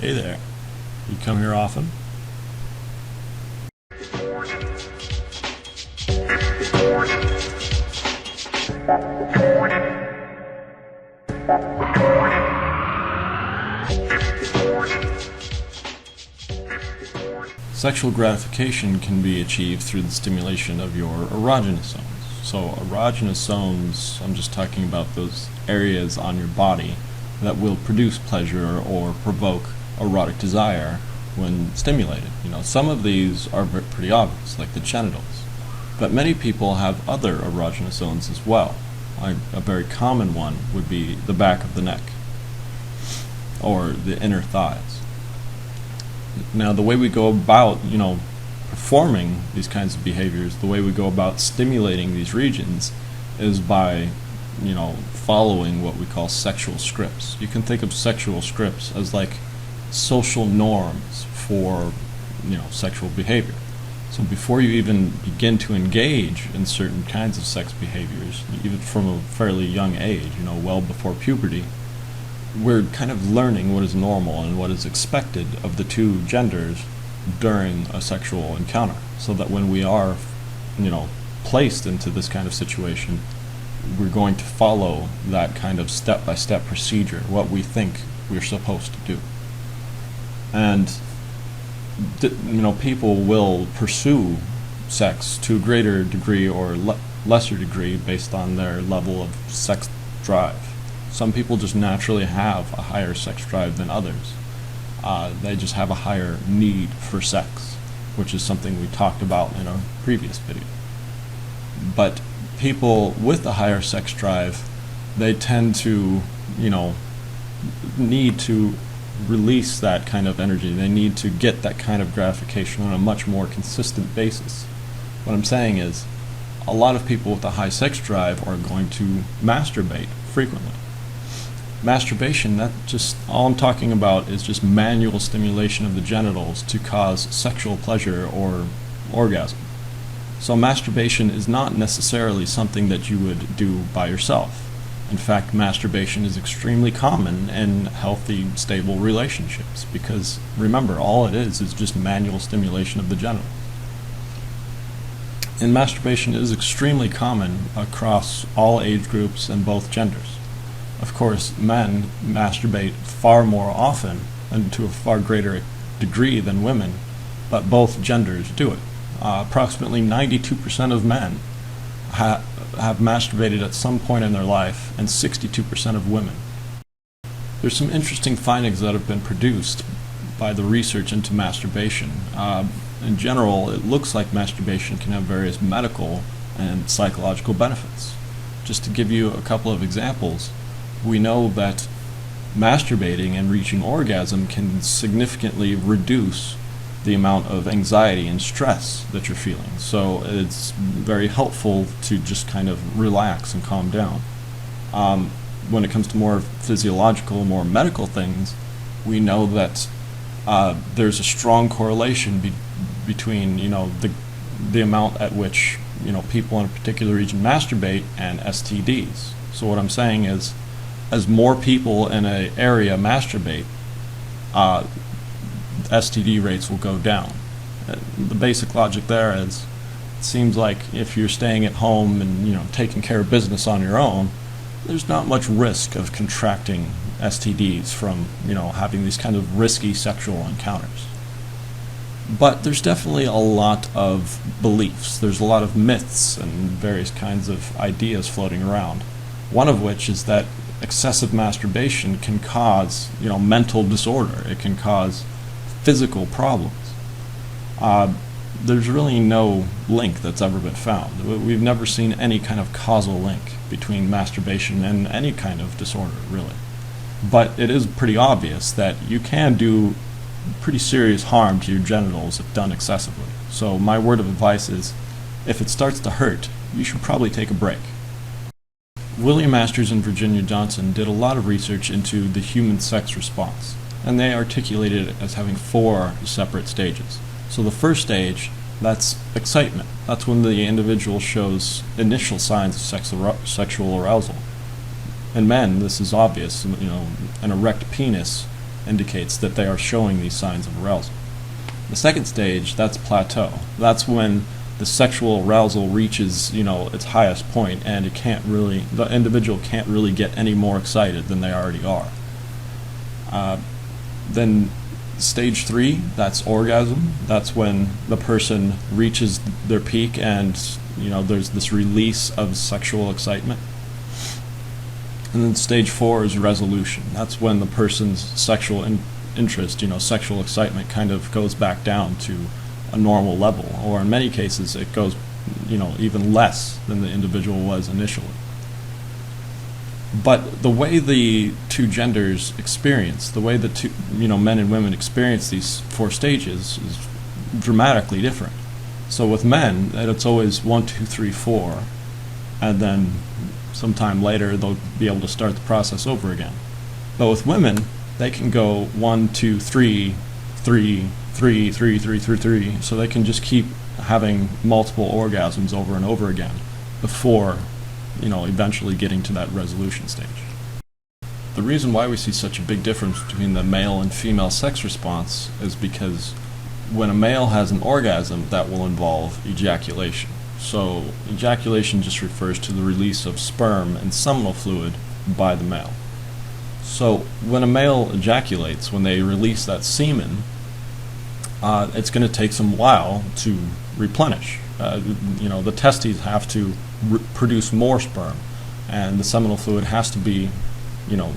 Hey there. You come here often? Sexual gratification can be achieved through the stimulation of your erogenous zones. So erogenous zones, I'm just talking about those areas on your body that will produce pleasure or provoke erotic desire when stimulated. Some of these are pretty obvious, like the genitals, but many people have other erogenous zones as well. A very common one would be the back of the neck or the inner thighs. Now, the way we go about, performing these kinds of behaviors, the way we go about stimulating these regions is by, following what we call sexual scripts. You can think of sexual scripts as like social norms for, sexual behavior. So before you even begin to engage in certain kinds of sex behaviors, even from a fairly young age, well before puberty, we're kind of learning what is normal and what is expected of the two genders during a sexual encounter, so that when we are, placed into this kind of situation, we're going to follow that kind of step-by-step procedure, what we think we're supposed to do. And people will pursue sex to a greater degree or lesser degree based on their level of sex drive. Some people just naturally have a higher sex drive than others. They just have a higher need for sex, which is something we talked about in a previous video. But people with a higher sex drive, they tend to, need to release that kind of energy. They need to get that kind of gratification on a much more consistent basis. What I'm saying is, a lot of people with a high sex drive are going to masturbate frequently. Masturbation, all I'm talking about is just manual stimulation of the genitals to cause sexual pleasure or orgasm. So masturbation is not necessarily something that you would do by yourself. In fact, masturbation is extremely common in healthy, stable relationships because, remember, all it is just manual stimulation of the genitals. And masturbation is extremely common across all age groups and both genders. Of course, men masturbate far more often and to a far greater degree than women, but both genders do it. Approximately 92% of men have masturbated at some point in their life, and 62% of women. There's some interesting findings that have been produced by the research into masturbation. In general, it looks like masturbation can have various medical and psychological benefits. Just to give you a couple of examples, we know that masturbating and reaching orgasm can significantly reduce the amount of anxiety and stress that you're feeling. So it's very helpful to just kind of relax and calm down. When it comes to more physiological, more medical things, we know that there's a strong correlation between the amount at which people in a particular region masturbate and STDs. So what I'm saying is, as more people in an area masturbate, STD rates will go down. The basic logic there is, it seems like if you're staying at home and taking care of business on your own, there's not much risk of contracting STDs from having these kind of risky sexual encounters. But there's definitely a lot of beliefs. There's a lot of myths and various kinds of ideas floating around. One of which is that excessive masturbation can cause mental disorder. It can cause physical problems. There's really no link that's ever been found. We've never seen any kind of causal link between masturbation and any kind of disorder, really. But it is pretty obvious that you can do pretty serious harm to your genitals if done excessively. So my word of advice is, if it starts to hurt, you should probably take a break. William Masters and Virginia Johnson did a lot of research into the human sex response, and they articulated it as having 4 separate stages. So the first stage, that's excitement. That's when the individual shows initial signs of sexual arousal. In men, this is obvious. An erect penis indicates that they are showing these signs of arousal. The second stage, that's plateau. That's when the sexual arousal reaches, its highest point, and the individual can't really get any more excited than they already are. Then stage 3, that's orgasm. That's when the person reaches their peak and, there's this release of sexual excitement. And then stage 4 is resolution. That's when the person's sexual interest, sexual excitement kind of goes back down to a normal level, or in many cases it goes, even less than the individual was initially. But the way the two genders experience, the way the two, men and women experience these 4 stages is dramatically different. So with men, it's always 1, 2, 3, 4, and then sometime later they'll be able to start the process over again. But with women, they can go 1, 2, 3, 3, 3, 3, 3, 3, 3, so they can just keep having multiple orgasms over and over again before, eventually getting to that resolution stage. The reason why we see such a big difference between the male and female sex response is because when a male has an orgasm, that will involve ejaculation. So ejaculation just refers to the release of sperm and seminal fluid by the male. So when a male ejaculates, when they release that semen, it's going to take some while to replenish. The testes have to produce more sperm, and the seminal fluid has to be,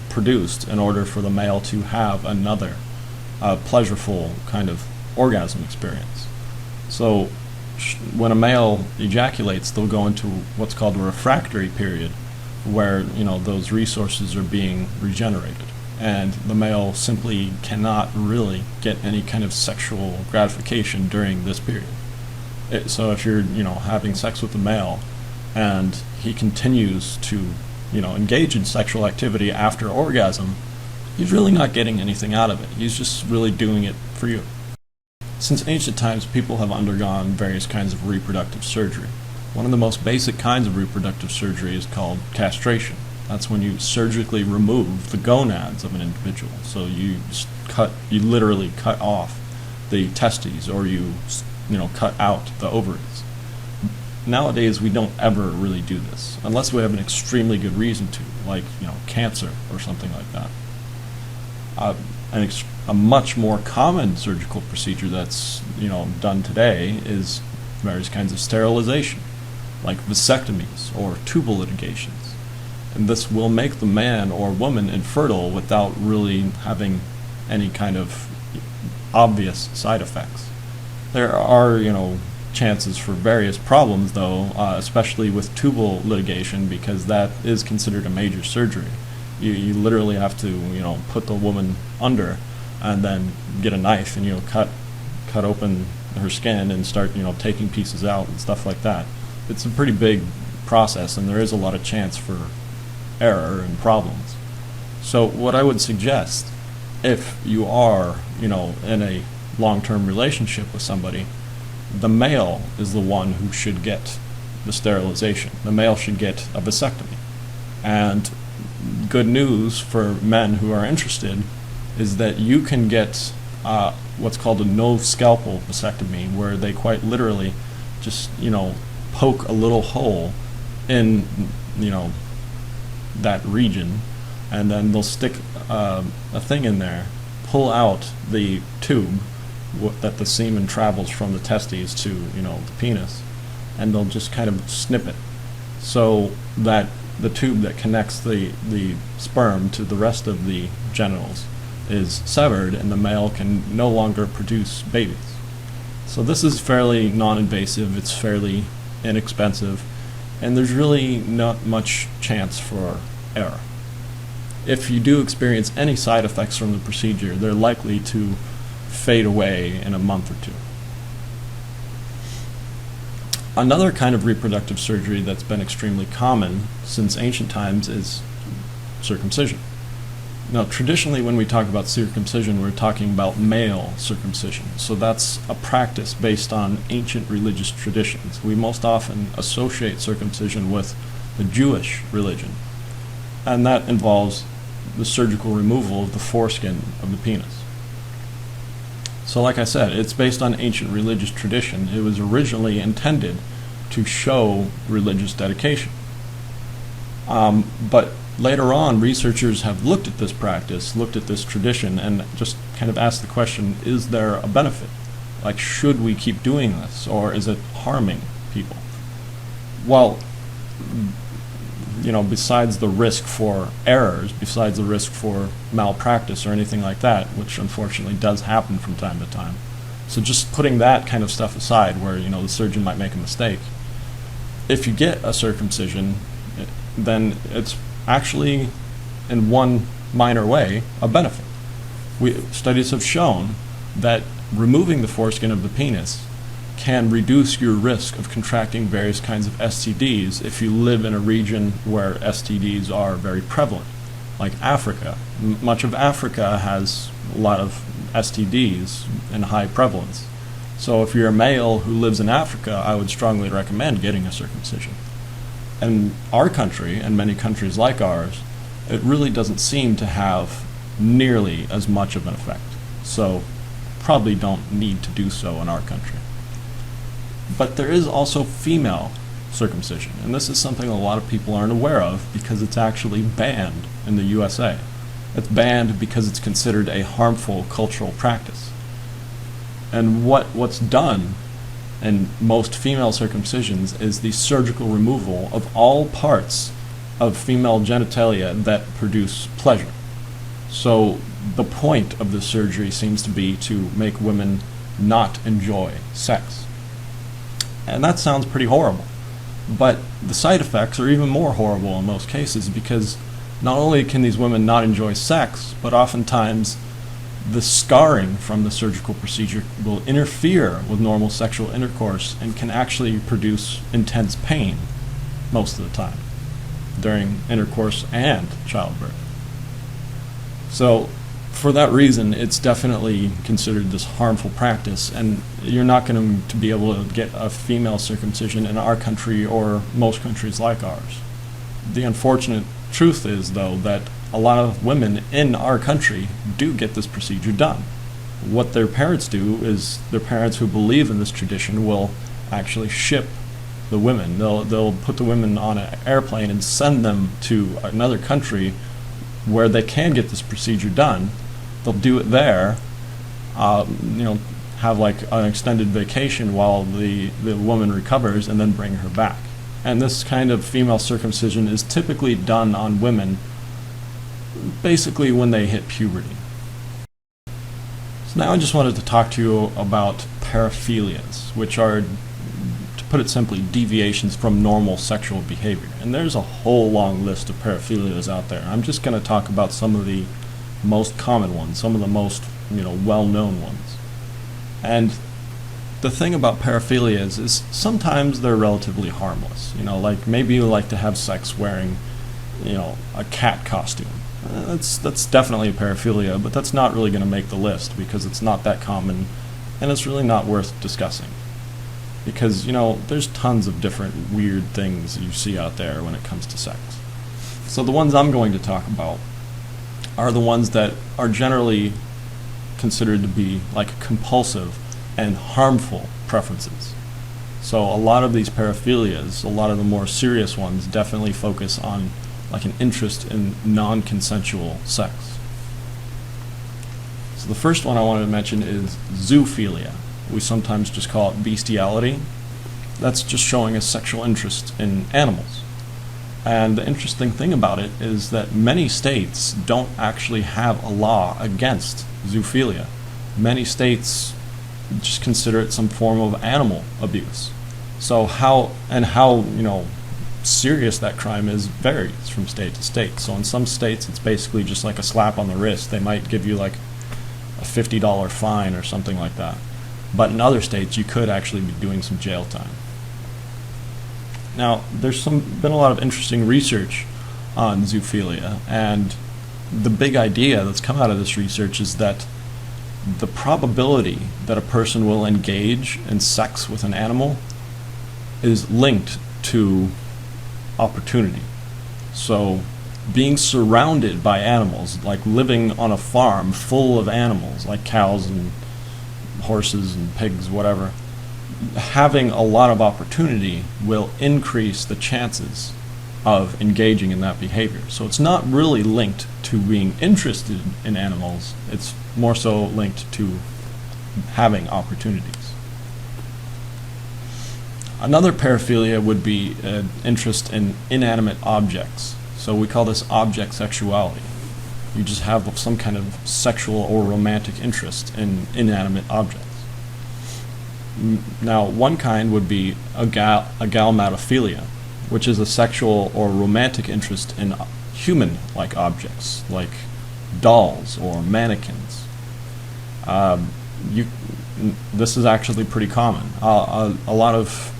produced in order for the male to have another pleasureful kind of orgasm experience. So when a male ejaculates, they'll go into what's called a refractory period, where those resources are being regenerated, and the male simply cannot really get any kind of sexual gratification during this period. So if you're having sex with a male and he continues to engage in sexual activity after orgasm, he's really not getting anything out of it. He's just really doing it for you. Since ancient times, people have undergone various kinds of reproductive surgery. One of the most basic kinds of reproductive surgery is called castration. That's when you surgically remove the gonads of an individual. So you literally cut off the testes, or you cut out the ovaries. Nowadays, we don't ever really do this, unless we have an extremely good reason to, like cancer or something like that. A much more common surgical procedure that's done today is various kinds of sterilization, like vasectomies or tubal ligations. And this will make the man or woman infertile without really having any kind of obvious side effects. There are, chances for various problems, though, especially with tubal ligation, because that is considered a major surgery. You literally have to, put the woman under and then get a knife and, cut open her skin and start, taking pieces out and stuff like that. It's a pretty big process, and there is a lot of chance for error and problems. So what I would suggest, if you are, in a long-term relationship with somebody, the male is the one who should get the sterilization. The male should get a vasectomy. And good news for men who are interested is that you can get what's called a no-scalpel vasectomy, where they quite literally just, poke a little hole in, that region, and then they'll stick a thing in there, pull out the tube that the semen travels from the testes to, the penis, and they'll just kind of snip it, so that the tube that connects the sperm to the rest of the genitals is severed, and the male can no longer produce babies. So this is fairly non-invasive, it's fairly inexpensive, and there's really not much chance for error. If you do experience any side effects from the procedure, they're likely to fade away in a month or two. Another kind of reproductive surgery that's been extremely common since ancient times is circumcision. Now, traditionally when we talk about circumcision, we're talking about male circumcision. So that's a practice based on ancient religious traditions. We most often associate circumcision with the Jewish religion. And that involves the surgical removal of the foreskin of the penis. So like I said, it's based on ancient religious tradition. It was originally intended to show religious dedication. But later on, researchers have looked at this practice, looked at this tradition, and just kind of asked the question, is there a benefit? Like, should we keep doing this, or is it harming people? Well, you know, besides the risk for errors, besides the risk for malpractice or anything like that, which unfortunately does happen from time to time. So just putting that kind of stuff aside, where, you know, the surgeon might make a mistake, if you get a circumcision, then it's actually, in one minor way, a benefit. Studies have shown that removing the foreskin of the penis can reduce your risk of contracting various kinds of STDs if you live in a region where STDs are very prevalent, like Africa. Much of Africa has a lot of STDs in high prevalence. So if you're a male who lives in Africa, I would strongly recommend getting a circumcision. In our country, and many countries like ours, it really doesn't seem to have nearly as much of an effect. So probably don't need to do so in our country. But there is also female circumcision, and this is something a lot of people aren't aware of because it's actually banned in the USA. It's banned because it's considered a harmful cultural practice. And what's done in most female circumcisions is the surgical removal of all parts of female genitalia that produce pleasure. So the point of this surgery seems to be to make women not enjoy sex. And that sounds pretty horrible. But the side effects are even more horrible in most cases, because not only can these women not enjoy sex, but oftentimes the scarring from the surgical procedure will interfere with normal sexual intercourse and can actually produce intense pain most of the time during intercourse and childbirth. So for that reason, it's definitely considered this harmful practice, and you're not going to be able to get a female circumcision in our country or most countries like ours. The unfortunate truth is, though, that a lot of women in our country do get this procedure done. What their parents do is, their parents who believe in this tradition will actually ship the women. They'll put the women on an airplane and send them to another country where they can get this procedure done. They'll do it there, have like an extended vacation while the woman recovers, and then bring her back. And this kind of female circumcision is typically done on women basically when they hit puberty. So now I just wanted to talk to you about paraphilias, which are, to put it simply, deviations from normal sexual behavior. And there's a whole long list of paraphilias out there. I'm just going to talk about some of the most common ones, some of the most well-known ones. And the thing about paraphilias is sometimes they're relatively harmless. Like maybe you like to have sex wearing, a cat costume. That's definitely a paraphilia, but that's not really going to make the list because it's not that common, and it's really not worth discussing. Because, there's tons of different weird things you see out there when it comes to sex. So the ones I'm going to talk about are the ones that are generally considered to be like compulsive and harmful preferences. So a lot of these paraphilias, a lot of the more serious ones, definitely focus on like an interest in non-consensual sex. So the first one I wanted to mention is zoophilia. We sometimes just call it bestiality. That's just showing a sexual interest in animals. And the interesting thing about it is that many states don't actually have a law against zoophilia. Many states just consider it some form of animal abuse. So how serious that crime is varies from state to state. So in some states it's basically just like a slap on the wrist. They might give you like a $50 fine or something like that. But in other states you could actually be doing some jail time. Now, there's been a lot of interesting research on zoophilia, and the big idea that's come out of this research is that the probability that a person will engage in sex with an animal is linked to opportunity. So being surrounded by animals, like living on a farm full of animals, like cows and horses and pigs, whatever, having a lot of opportunity will increase the chances of engaging in that behavior. So it's not really linked to being interested in animals, it's more so linked to having opportunities. Another paraphilia would be an interest in inanimate objects. So we call this object sexuality. You just have some kind of sexual or romantic interest in inanimate objects. Now, one kind would be galmatophilia, which is a sexual or romantic interest in human-like objects, like dolls or mannequins. This is actually pretty common. A lot of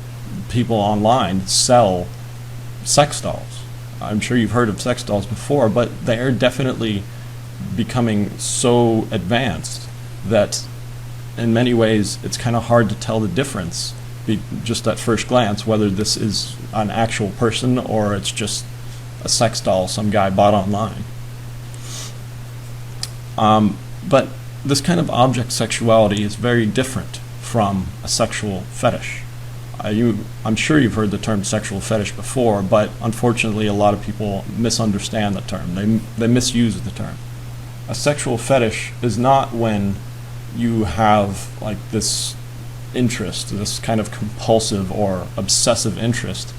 people online sell sex dolls. I'm sure you've heard of sex dolls before, but they are definitely becoming so advanced that in many ways it's kind of hard to tell the difference just at first glance whether this is an actual person or it's just a sex doll some guy bought online. But this kind of object sexuality is very different from a sexual fetish. I'm sure you've heard the term sexual fetish before, but unfortunately a lot of people misunderstand the term. They misuse the term. A sexual fetish is not when you have like this interest, this kind of compulsive or obsessive interest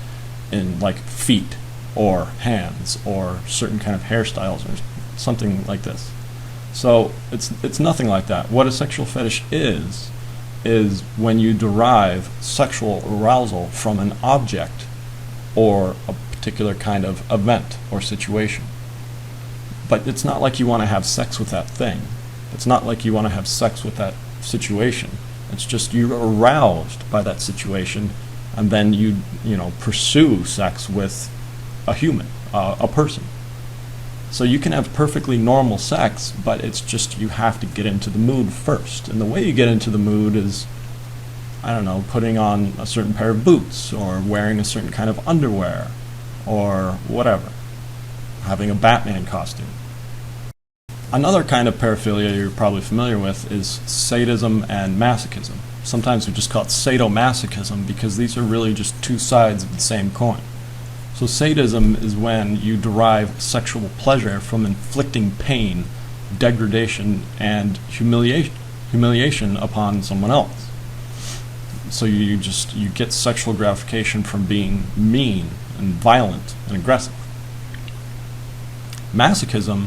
in like feet or hands or certain kind of hairstyles or something like this. So it's nothing like that. What a sexual fetish is when you derive sexual arousal from an object or a particular kind of event or situation. But it's not like you want to have sex with that thing. It's not like you want to have sex with that situation. It's just you're aroused by that situation, and then you pursue sex with a human, a person. So you can have perfectly normal sex, but it's just you have to get into the mood first. And the way you get into the mood is, I don't know, putting on a certain pair of boots, or wearing a certain kind of underwear, or whatever. Having a Batman costume. Another kind of paraphilia you're probably familiar with is sadism and masochism. Sometimes we just call it sadomasochism because these are really just two sides of the same coin. So sadism is when you derive sexual pleasure from inflicting pain, degradation, and humiliation upon someone else. So you get sexual gratification from being mean and violent and aggressive. Masochism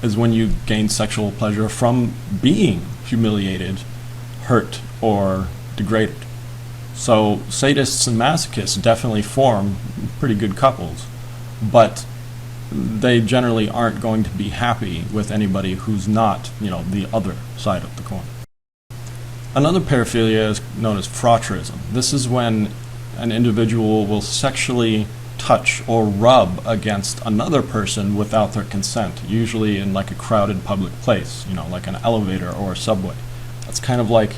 is when you gain sexual pleasure from being humiliated, hurt, or degraded. So sadists and masochists definitely form pretty good couples, but they generally aren't going to be happy with anybody who's not, the other side of the coin. Another paraphilia is known as frotterism. This is when an individual will sexually touch or rub against another person without their consent, usually in like a crowded public place, like an elevator or a subway. It's kind of like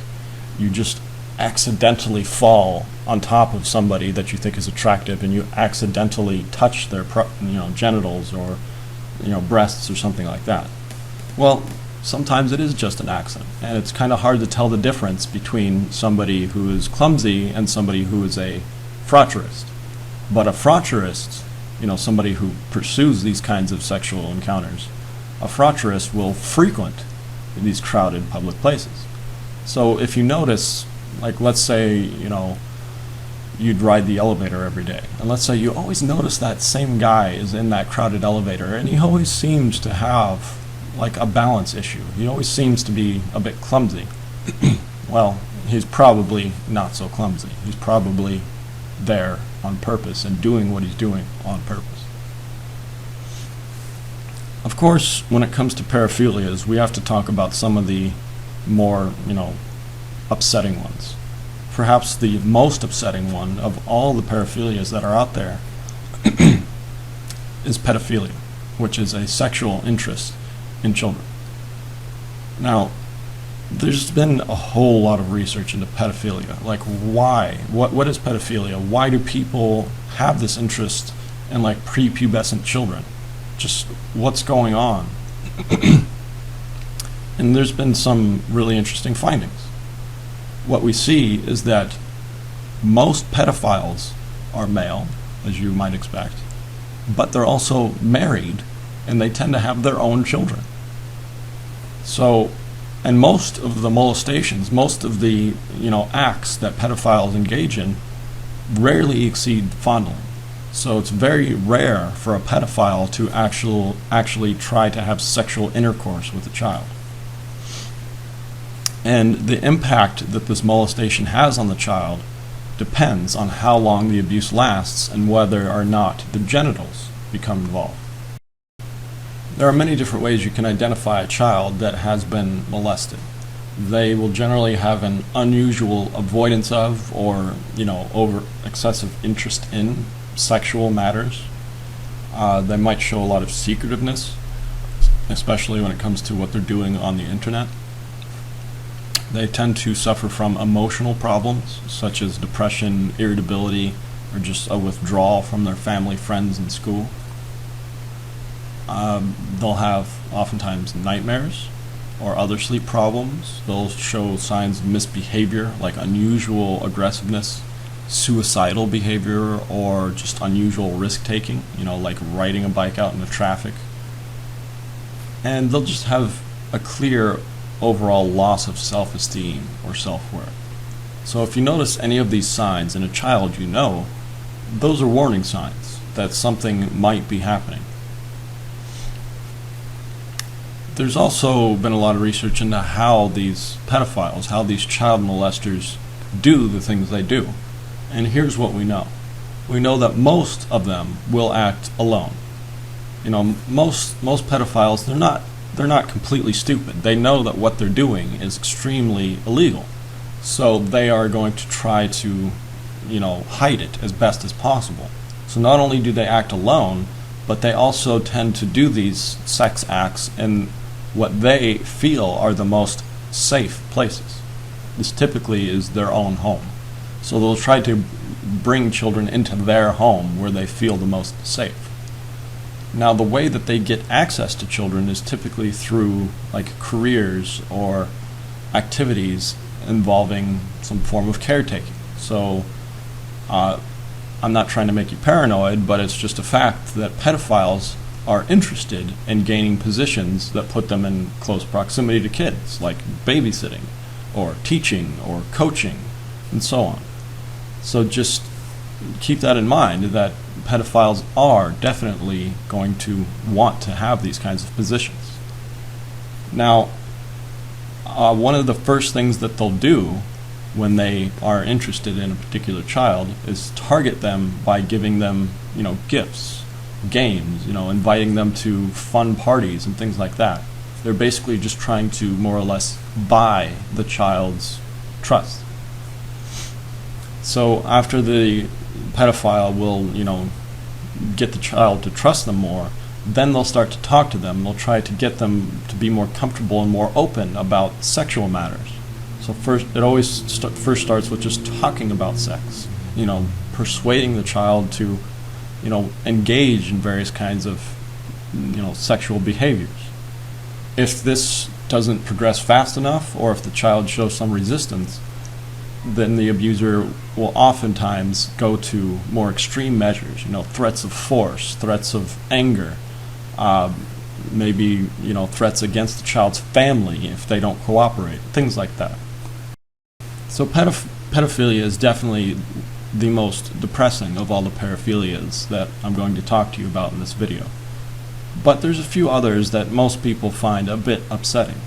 you just accidentally fall on top of somebody that you think is attractive and you accidentally touch their genitals or breasts or something like that. Well, sometimes it is just an accident, and it's kind of hard to tell the difference between somebody who is clumsy and somebody who is a frotterist. But a frotterist, somebody who pursues these kinds of sexual encounters, a frotterist will frequent these crowded public places. So if you notice, like let's say, you'd ride the elevator every day, and let's say you always notice that same guy is in that crowded elevator, and he always seems to have like a balance issue. He always seems to be a bit clumsy. Well, he's probably not so clumsy. He's probably there on purpose and doing what he's doing on purpose. Of course, when it comes to paraphilias, we have to talk about some of the more, upsetting ones. Perhaps the most upsetting one of all the paraphilias that are out there is pedophilia, which is a sexual interest in children. Now, there's been a whole lot of research into pedophilia. Like, why? What is pedophilia? Why do people have this interest in like prepubescent children just what's going on. And there's been some really interesting findings. What we see is that most pedophiles are male, as you might expect, but they're also married, and they tend to have their own children. So, and most of the molestations, most of the acts that pedophiles engage in rarely exceed fondling. So it's very rare for a pedophile to actually try to have sexual intercourse with a child. And the impact that this molestation has on the child depends on how long the abuse lasts and whether or not the genitals become involved. There are many different ways you can identify a child that has been molested. They will generally have an unusual avoidance of, or over excessive interest in sexual matters. They might show a lot of secretiveness, especially when it comes to what they're doing on the internet. They tend to suffer from emotional problems such as depression, irritability, or just a withdrawal from their family, friends, and school. They'll have oftentimes nightmares or other sleep problems. They'll show signs of misbehavior like unusual aggressiveness, suicidal behavior, or just unusual risk-taking, like riding a bike out into traffic. And they'll just have a clear overall loss of self-esteem or self-worth. So if you notice any of these signs in a child those are warning signs that something might be happening. There's also been a lot of research into how these pedophiles, how these child molesters do the things they do. And here's what we know. We know that most of them will act alone. Most pedophiles, they're not completely stupid. They know that what they're doing is extremely illegal. So they are going to try to, hide it as best as possible. So not only do they act alone, but they also tend to do these sex acts in what they feel are the most safe places. This typically is their own home. So they'll try to bring children into their home where they feel the most safe. Now, the way that they get access to children is typically through careers or activities involving some form of caretaking. So I'm not trying to make you paranoid, but it's just a fact that pedophiles are interested in gaining positions that put them in close proximity to kids, like babysitting or teaching or coaching and so on. So just keep that in mind, that pedophiles are definitely going to want to have these kinds of positions. Now, one of the first things that they'll do when they are interested in a particular child is target them by giving them, gifts, games, inviting them to fun parties and things like that. They're basically just trying to more or less buy the child's trust. So after the pedophile will, get the child to trust them more, then they'll start to talk to them. They'll try to get them to be more comfortable and more open about sexual matters. So first, it always first starts with just talking about sex, persuading the child to, engage in various kinds of, sexual behaviors. If this doesn't progress fast enough, or if the child shows some resistance, then the abuser will oftentimes go to more extreme measures, threats of force, threats of anger, maybe, threats against the child's family if they don't cooperate, things like that. So pedophilia is definitely the most depressing of all the paraphilias that I'm going to talk to you about in this video. But there's a few others that most people find a bit upsetting,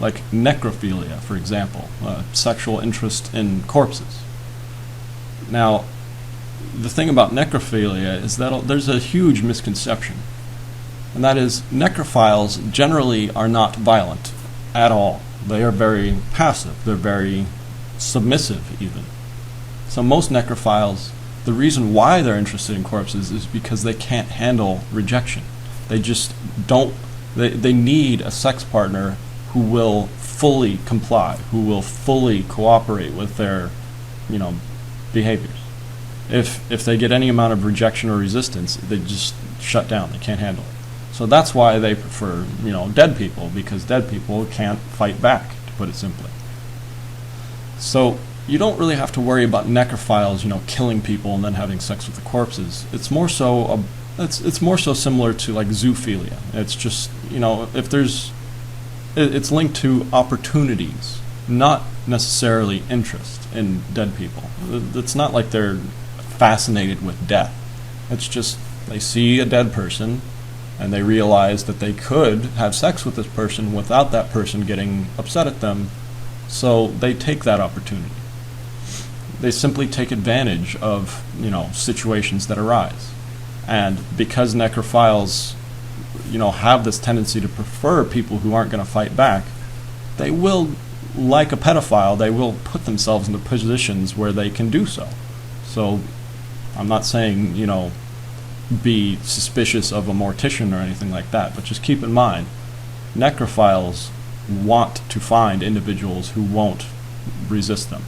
like necrophilia, for example, sexual interest in corpses. Now, the thing about necrophilia is that there's a huge misconception, and that is necrophiles generally are not violent at all. They are very passive. They're very submissive, even. So most necrophiles, the reason why they're interested in corpses is because they can't handle rejection. They just don't, they need a sex partner who will fully comply, who will fully cooperate with their, behaviors. If they get any amount of rejection or resistance, they just shut down. They can't handle it. So that's why they prefer, dead people, because dead people can't fight back, to put it simply. So you don't really have to worry about necrophiles, killing people and then having sex with the corpses. It's more so it's more so similar to like zoophilia. It's just, it's linked to opportunities, not necessarily interest in dead people. It's not like they're fascinated with death. It's just they see a dead person and they realize that they could have sex with this person without that person getting upset at them, so they take that opportunity. They simply take advantage of, situations that arise. And because necrophiles, have this tendency to prefer people who aren't going to fight back, they will, like a pedophile, they will put themselves into positions where they can do so. So I'm not saying, be suspicious of a mortician or anything like that, but just keep in mind, necrophiles want to find individuals who won't resist them.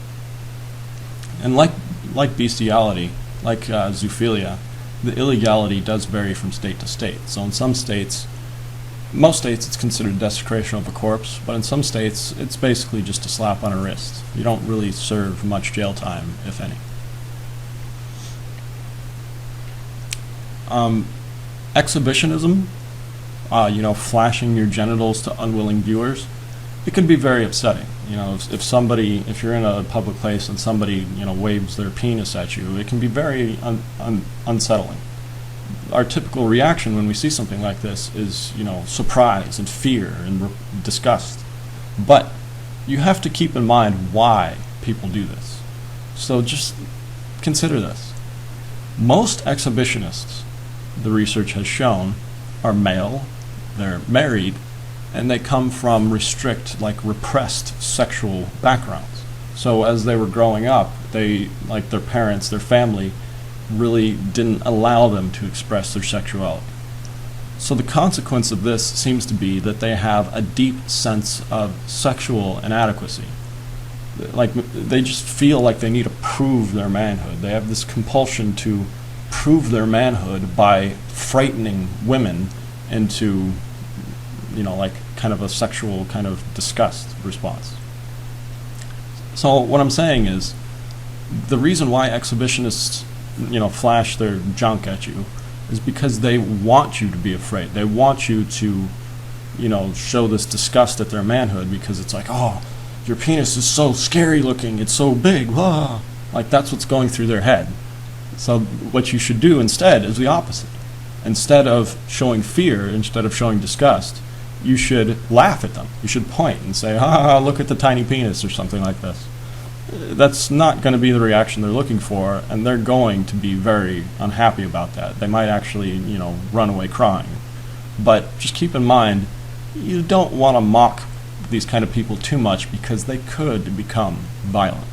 And like bestiality, like zoophilia, the illegality does vary from state to state. So in some states, most states it's considered desecration of a corpse, but in some states it's basically just a slap on a wrist. You don't really serve much jail time, if any. Exhibitionism, flashing your genitals to unwilling viewers, it can be very upsetting. If you're in a public place and somebody, waves their penis at you, it can be very unsettling. Our typical reaction when we see something like this is, surprise and fear and disgust. But you have to keep in mind why people do this. So just consider this. Most exhibitionists, the research has shown, are male, they're married, and they come from repressed sexual backgrounds. So as they were growing up, they, like their parents, their family, really didn't allow them to express their sexuality. So the consequence of this seems to be that they have a deep sense of sexual inadequacy. Like, they just feel like they need to prove their manhood. They have this compulsion to prove their manhood by frightening women into, kind of a sexual kind of disgust response. So what I'm saying is, the reason why exhibitionists, flash their junk at you is because they want you to be afraid. They want you to, show this disgust at their manhood, because it's like, oh, your penis is so scary looking, it's so big, ah. Like, that's what's going through their head. So what you should do instead is the opposite. Instead of showing fear, instead of showing disgust, you should laugh at them. You should point and say, look at the tiny penis, or something like this. That's not going to be the reaction they're looking for, and they're going to be very unhappy about that. They might actually, run away crying. But just keep in mind, you don't want to mock these kind of people too much, because they could become violent.